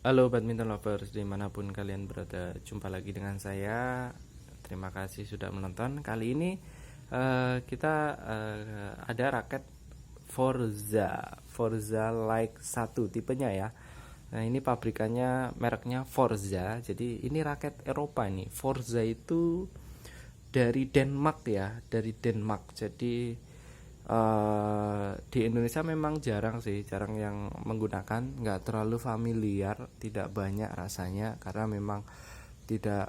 Halo badminton lovers dimanapun kalian berada, jumpa lagi dengan saya. Terima kasih sudah menonton. Kali ini kita ada raket Forza Like 1 tipenya ya. Nah, ini pabrikannya mereknya Forza. Jadi ini raket Eropa nih. Forza itu dari Denmark ya, dari Denmark. Jadi di Indonesia memang jarang sih, jarang yang menggunakan, nggak terlalu familiar, tidak banyak rasanya karena memang tidak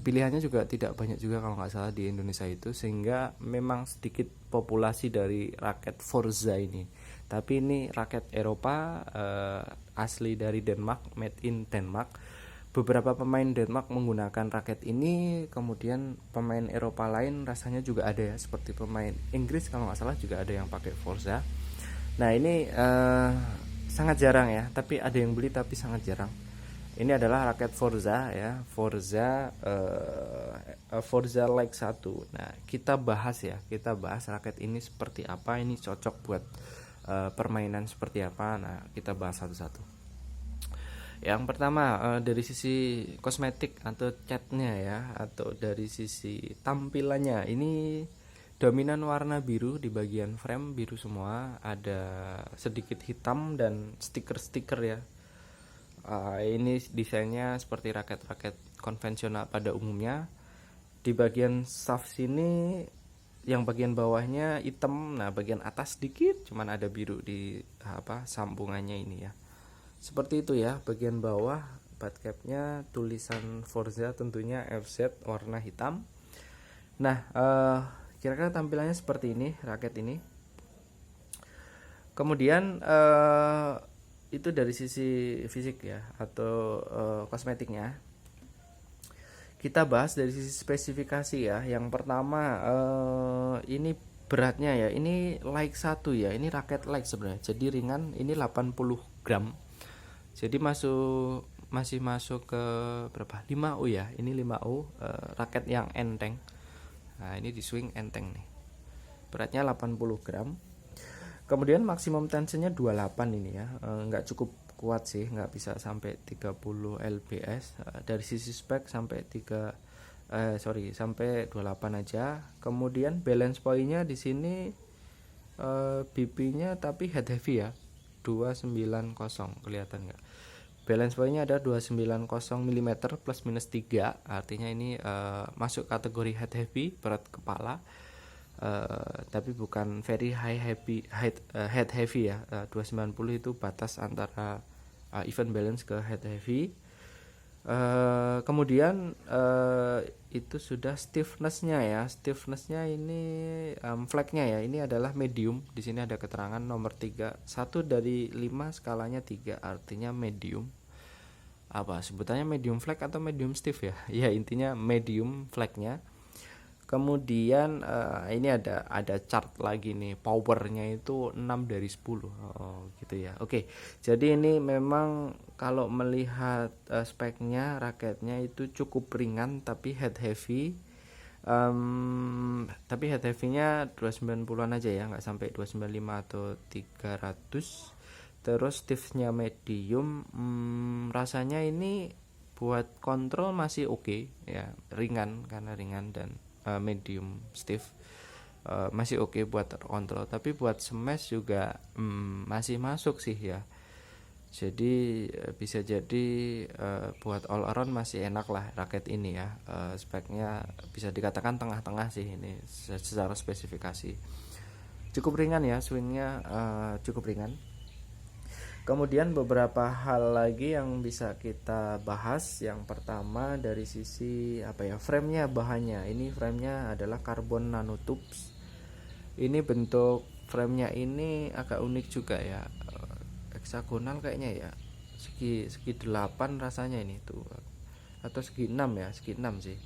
pilihannya juga tidak banyak juga kalau nggak salah di Indonesia itu, sehingga memang sedikit populasi dari raket Forza ini. Tapi ini raket Eropa, asli dari Denmark, made in Denmark. Beberapa pemain Denmark menggunakan raket ini, kemudian pemain Eropa lain rasanya juga ada ya, seperti pemain Inggris kalau nggak salah juga ada yang pakai Forza. Nah ini sangat jarang ya, tapi ada yang beli tapi sangat jarang. Ini adalah raket Forza ya, Forza Like 1. Nah, kita bahas ya, kita bahas raket ini seperti apa, ini cocok buat permainan seperti apa. Nah, kita bahas satu-satu. Yang pertama, dari sisi kosmetik atau catnya ya, atau dari sisi tampilannya, ini dominan warna biru di bagian frame, biru semua, ada sedikit hitam dan stiker-stiker ya. Ini desainnya seperti raket-raket konvensional pada umumnya. Di bagian shaft sini, yang bagian bawahnya hitam, nah bagian atas sedikit cuman ada biru di sambungannya ini ya. Seperti itu ya, bagian bawah butt capnya tulisan Forza tentunya FZ warna hitam. Nah, kira-kira tampilannya seperti ini raket ini. Kemudian itu dari sisi fisik ya, atau kosmetiknya. Kita bahas dari sisi spesifikasi ya. Yang pertama, ini beratnya ya, ini like 1 ya, ini raket like sebenarnya, jadi ringan, ini 80 gram. Jadi masih masuk ke berapa? 5U ya. Ini 5U, raket yang enteng. Nah, ini di swing enteng nih. Beratnya 80 gram. Kemudian maksimum tensionnya 28 ini ya. Nggak cukup kuat sih, nggak bisa sampai 30 lbs. Dari sisi spek sampai 28 aja. Kemudian balance point-nya di sini BP-nya tapi head heavy ya. 290, kelihatan nggak? Balance point-nya ada 290 mm plus minus 3, artinya ini masuk kategori head heavy, berat kepala. Tapi bukan very head heavy ya. 290 itu batas antara even balance ke head heavy. Kemudian itu sudah stiffness-nya ya. Stiffness-nya ini flagnya ya. Ini adalah medium. Di sini ada keterangan nomor 3. 1 dari 5 skalanya 3, artinya medium. Apa sebutannya, medium flag atau medium stiff ya? Ya intinya medium flagnya. Kemudian ini ada chart lagi nih, powernya itu 6 dari 10. Oh, gitu ya. Oke. Jadi ini memang kalau melihat speknya, raketnya itu cukup ringan tapi head heavy. Tapi head heavy-nya 290-an aja ya, nggak sampai 295 atau 300. Terus stiffnya medium. Rasanya ini buat kontrol masih oke ya, ringan karena ringan, dan medium stiff masih oke buat kontrol, tapi buat smash juga masih masuk sih ya. Jadi bisa jadi buat all around masih enak lah raket ini ya. Speknya bisa dikatakan tengah-tengah sih ini secara spesifikasi. Cukup ringan ya, swingnya cukup ringan. Kemudian beberapa hal lagi yang bisa kita bahas. Yang pertama dari sisi frame-nya, bahannya. Ini frame-nya adalah carbon nanotubes. Ini bentuk frame-nya ini agak unik juga ya. Heksagonal kayaknya ya. Segi 8 rasanya ini tuh. Atau segi 6 ya, segi 6 sih.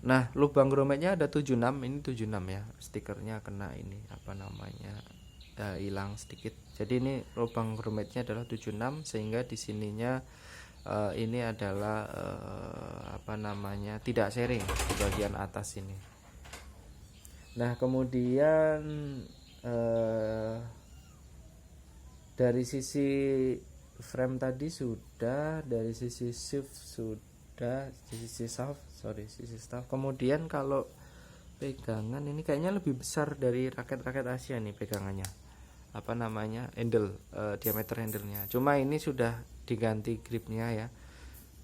Nah, lubang grommetnya ada 76, ini 76 ya. Stikernya kena ini hilang sedikit. Jadi ini lubang grommetnya adalah 76, sehingga di sininya ini adalah tidak sharing di bagian atas ini. Nah, kemudian dari sisi frame tadi sudah, dari sisi shift sudah, sisi staff. Kemudian kalau pegangan ini kayaknya lebih besar dari raket-raket Asia nih pegangannya, apa namanya, handle, diameter handlenya. Cuma ini sudah diganti gripnya ya,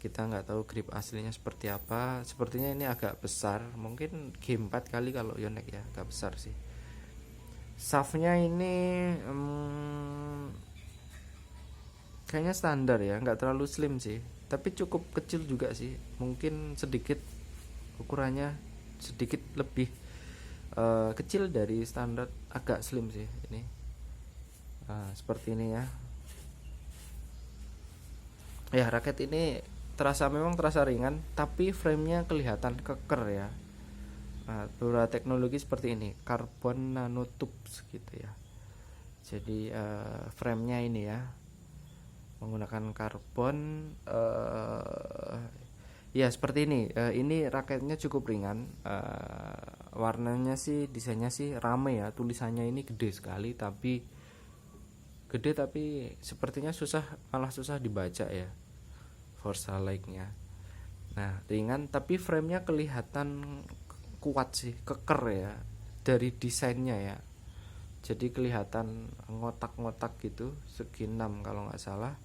kita nggak tahu grip aslinya seperti apa. Sepertinya ini agak besar, mungkin G4 kali kalau Yonex ya, agak besar sih. Shaftnya ini kayaknya standar ya, nggak terlalu slim sih, tapi cukup kecil juga sih, mungkin sedikit ukurannya sedikit lebih kecil dari standar, agak slim sih ini. Seperti ini ya. Ya, raket ini memang terasa ringan, tapi framenya kelihatan keker ya. Beberapa teknologi seperti ini, carbon nanotubes gitu ya. Jadi framenya ini ya menggunakan karbon, ya seperti ini. Ini raketnya cukup ringan, warnanya sih, desainnya sih rame ya, tulisannya ini gede sekali, tapi sepertinya malah susah dibaca ya, Forza Like-nya. Nah, ringan tapi framenya kelihatan kuat sih, keker ya, dari desainnya ya. Jadi kelihatan ngotak-ngotak gitu, segi 6 kalau nggak salah.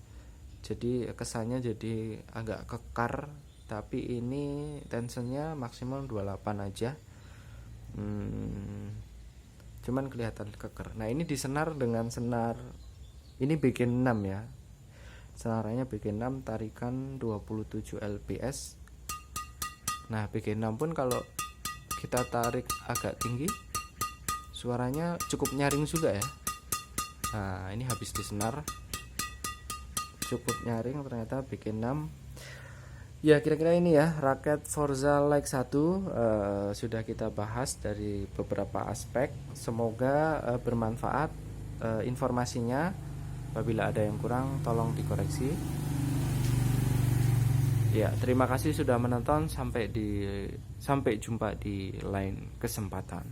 Jadi kesannya jadi agak kekar, tapi ini tensionnya maksimal 28 aja. Cuman kelihatan keker. Nah, ini disenar dengan senar, ini bikin 6 ya. Senarnya bikin 6, tarikan 27 lbs. Nah, bikin 6 pun kalau kita tarik agak tinggi, suaranya cukup nyaring juga ya. Nah, ini habis disenar cukup nyaring, ternyata bikin 6. Ya, kira-kira ini ya raket Forza Like 1, sudah kita bahas dari beberapa aspek. Semoga bermanfaat informasinya. Apabila ada yang kurang tolong dikoreksi. Ya, terima kasih sudah menonton, sampai jumpa di lain kesempatan.